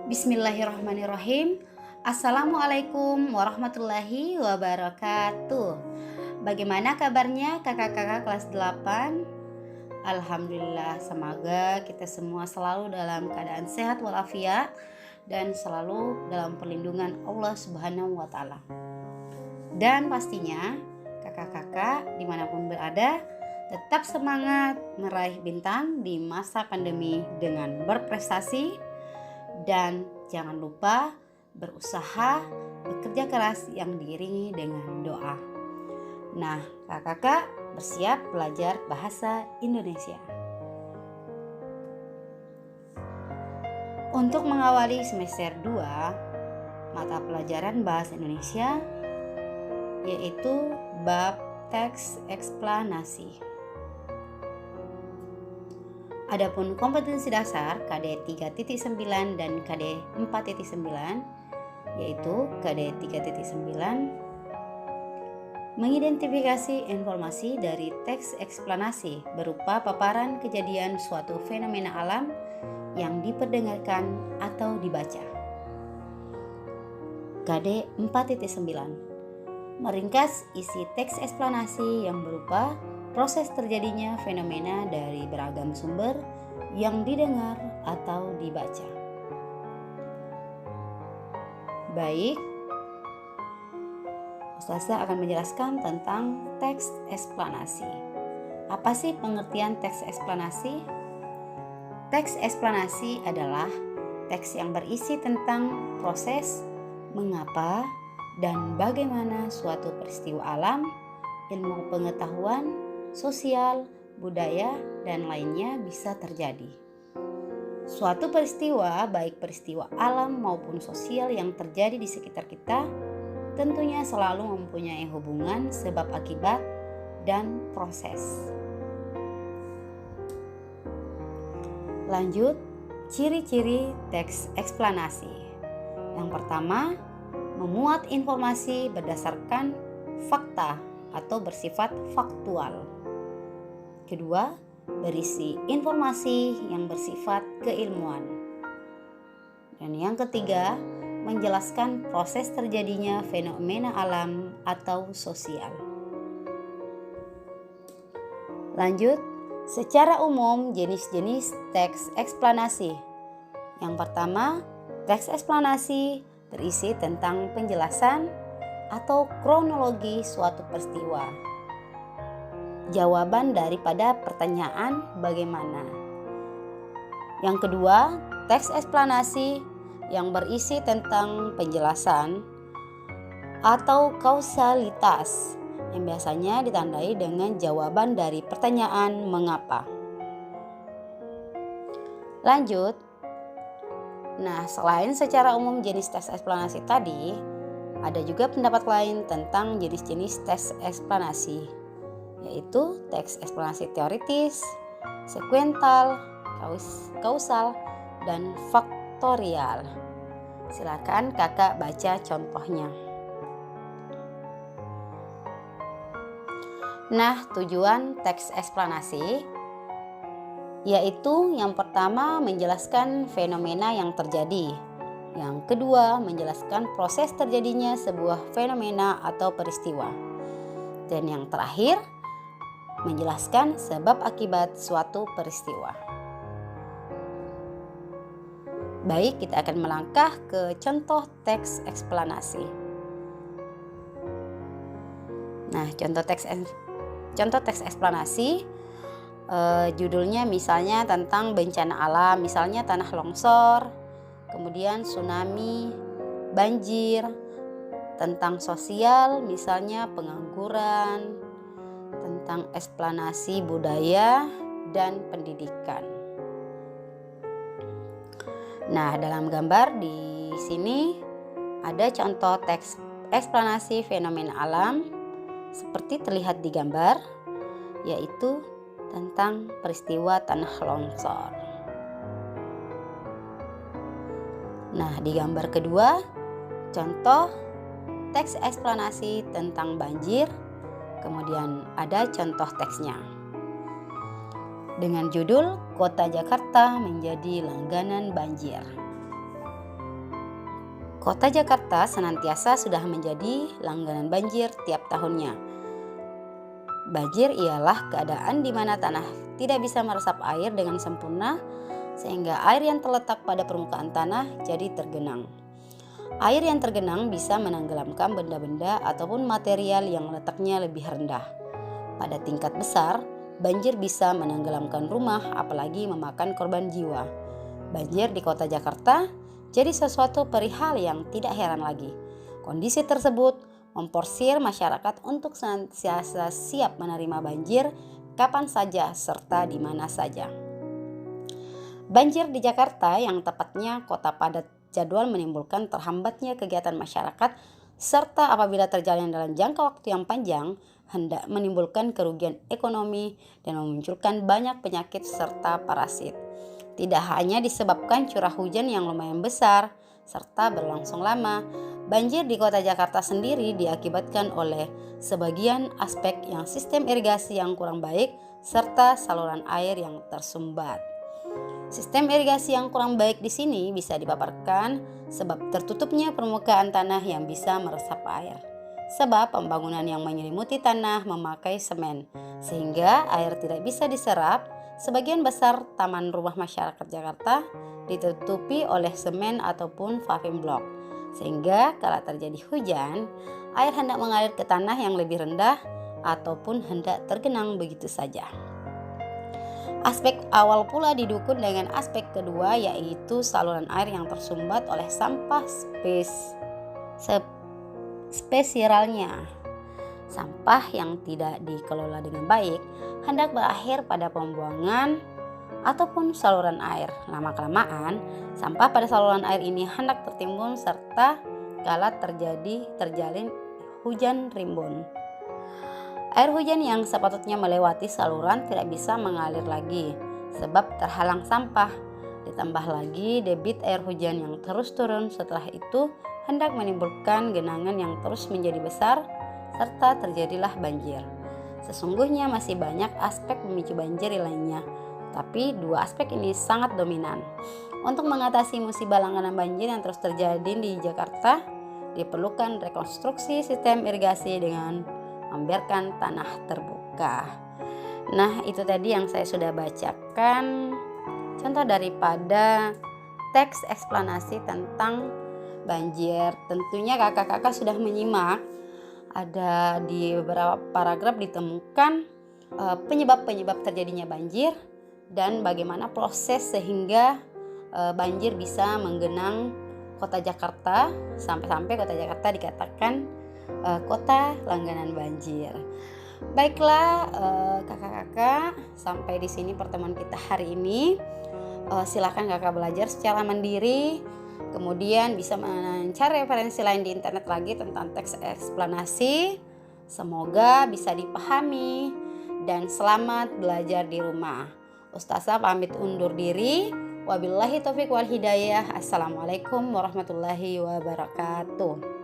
Bismillahirrahmanirrahim. Assalamualaikum warahmatullahi wabarakatuh. Bagaimana kabarnya kakak-kakak kelas 8? Alhamdulillah, semoga kita semua selalu dalam keadaan sehat walafiat dan selalu dalam perlindungan Allah Subhanahu wa Ta'ala. Dan pastinya kakak-kakak dimanapun berada tetap semangat meraih bintang di masa pandemi dengan berprestasi. Dan jangan lupa berusaha, bekerja keras yang diiringi dengan doa. Nah, kakak-kakak bersiap belajar bahasa Indonesia. Untuk mengawali semester 2, mata pelajaran bahasa Indonesia yaitu bab teks eksplanasi. Adapun kompetensi dasar KD 3.9 dan KD 4.9 yaitu KD 3.9 mengidentifikasi informasi dari teks eksplanasi berupa paparan kejadian suatu fenomena alam yang diperdengarkan atau dibaca. KD 4.9 meringkas isi teks eksplanasi yang berupa proses terjadinya fenomena dari beragam sumber yang didengar atau dibaca. Baik, Ustazah akan menjelaskan tentang teks eksplanasi. Apa sih pengertian teks eksplanasi? Teks eksplanasi adalah teks yang berisi tentang proses, mengapa, dan bagaimana suatu peristiwa alam, ilmu pengetahuan, sosial, budaya, dan lainnya bisa terjadi. Suatu peristiwa, baik peristiwa alam maupun sosial yang terjadi di sekitar kita, tentunya selalu mempunyai hubungan sebab akibat dan proses. Lanjut, ciri-ciri teks eksplanasi. Yang pertama, memuat informasi berdasarkan fakta atau bersifat faktual. Kedua, berisi informasi yang bersifat keilmuan. Dan yang ketiga, menjelaskan proses terjadinya fenomena alam atau sosial. Lanjut, secara umum jenis-jenis teks eksplanasi. Yang pertama, teks eksplanasi berisi tentang penjelasan atau kronologi suatu peristiwa. Jawaban daripada pertanyaan bagaimana. Yang kedua, teks eksplanasi yang berisi tentang penjelasan atau kausalitas yang biasanya ditandai dengan jawaban dari pertanyaan mengapa. Lanjut. Nah, selain secara umum jenis teks eksplanasi tadi, ada juga pendapat lain tentang jenis-jenis teks eksplanasi, yaitu teks eksplanasi teoritis, sekuental, kausal, dan faktorial. Silakan kakak baca contohnya. Nah, tujuan teks eksplanasi yaitu yang pertama menjelaskan fenomena yang terjadi. Yang kedua, menjelaskan proses terjadinya sebuah fenomena atau peristiwa. Dan yang terakhir, menjelaskan sebab akibat suatu peristiwa. Baik, kita akan melangkah ke contoh teks eksplanasi. Nah, contoh teks eksplanasi judulnya misalnya tentang bencana alam, misalnya tanah longsor, kemudian tsunami, banjir, tentang sosial, misalnya pengangguran, tentang eksplanasi budaya dan pendidikan. Nah, dalam gambar di sini ada contoh teks eksplanasi fenomena alam seperti terlihat di gambar, yaitu tentang peristiwa tanah longsor. Nah, di gambar kedua, contoh teks eksplanasi tentang banjir, kemudian ada contoh teksnya. dengan judul Kota Jakarta Menjadi Langganan Banjir. Kota Jakarta senantiasa sudah menjadi langganan banjir tiap tahunnya. Banjir ialah keadaan di mana tanah tidak bisa meresap air dengan sempurna sehingga air yang terletak pada permukaan tanah jadi tergenang. Air yang tergenang bisa menenggelamkan benda-benda ataupun material yang letaknya lebih rendah. Pada tingkat besar, banjir bisa menenggelamkan rumah apalagi memakan korban jiwa. Banjir di kota Jakarta jadi sesuatu perihal yang tidak heran lagi. Kondisi tersebut memporsir masyarakat untuk senantiasa siap menerima banjir kapan saja serta di mana saja. Banjir di Jakarta yang tepatnya kota padat jadwal menimbulkan terhambatnya kegiatan masyarakat serta apabila terjalin dalam jangka waktu yang panjang hendak menimbulkan kerugian ekonomi dan memunculkan banyak penyakit serta parasit. Tidak hanya disebabkan curah hujan yang lumayan besar serta berlangsung lama, banjir di kota Jakarta sendiri diakibatkan oleh sebagian aspek yang sistem irigasi yang kurang baik serta saluran air yang tersumbat. Sistem irigasi yang kurang baik di sini bisa dipaparkan sebab tertutupnya permukaan tanah yang bisa meresap air. Sebab pembangunan yang menyelimuti tanah memakai semen, sehingga air tidak bisa diserap. Sebagian besar taman rumah masyarakat Jakarta ditutupi oleh semen ataupun paving block, sehingga kala terjadi hujan, air hendak mengalir ke tanah yang lebih rendah ataupun hendak tergenang begitu saja. Aspek awal pula didukung dengan aspek kedua, yaitu saluran air yang tersumbat oleh sampah spesiralnya. Sampah yang tidak dikelola dengan baik hendak berakhir pada pembuangan ataupun saluran air. Lama-kelamaan, sampah pada saluran air ini hendak tertimbun serta kala terjalin hujan rimbun. Air hujan yang sepatutnya melewati saluran tidak bisa mengalir lagi sebab terhalang sampah. Ditambah lagi debit air hujan yang terus turun setelah itu hendak menimbulkan genangan yang terus menjadi besar serta terjadilah banjir. Sesungguhnya masih banyak aspek pemicu banjir lainnya, tapi dua aspek ini sangat dominan. Untuk mengatasi musibah langganan banjir yang terus terjadi di Jakarta, diperlukan rekonstruksi sistem irigasi dengan membiarkan tanah terbuka. Nah, itu tadi yang saya sudah bacakan contoh daripada teks eksplanasi tentang banjir. Tentunya kakak-kakak sudah menyimak, ada di beberapa paragraf ditemukan penyebab-penyebab terjadinya banjir dan bagaimana proses sehingga banjir bisa menggenang kota Jakarta sampai-sampai kota Jakarta dikatakan kota langganan banjir. Baiklah kakak-kakak, sampai di sini pertemuan kita hari ini. Silakan kakak belajar secara mandiri, kemudian bisa mencari referensi lain di internet lagi tentang teks eksplanasi. Semoga bisa dipahami dan selamat belajar di rumah. Ustazah pamit undur diri. Wabillahi taufiq wal hidayah. Assalamualaikum warahmatullahi wabarakatuh.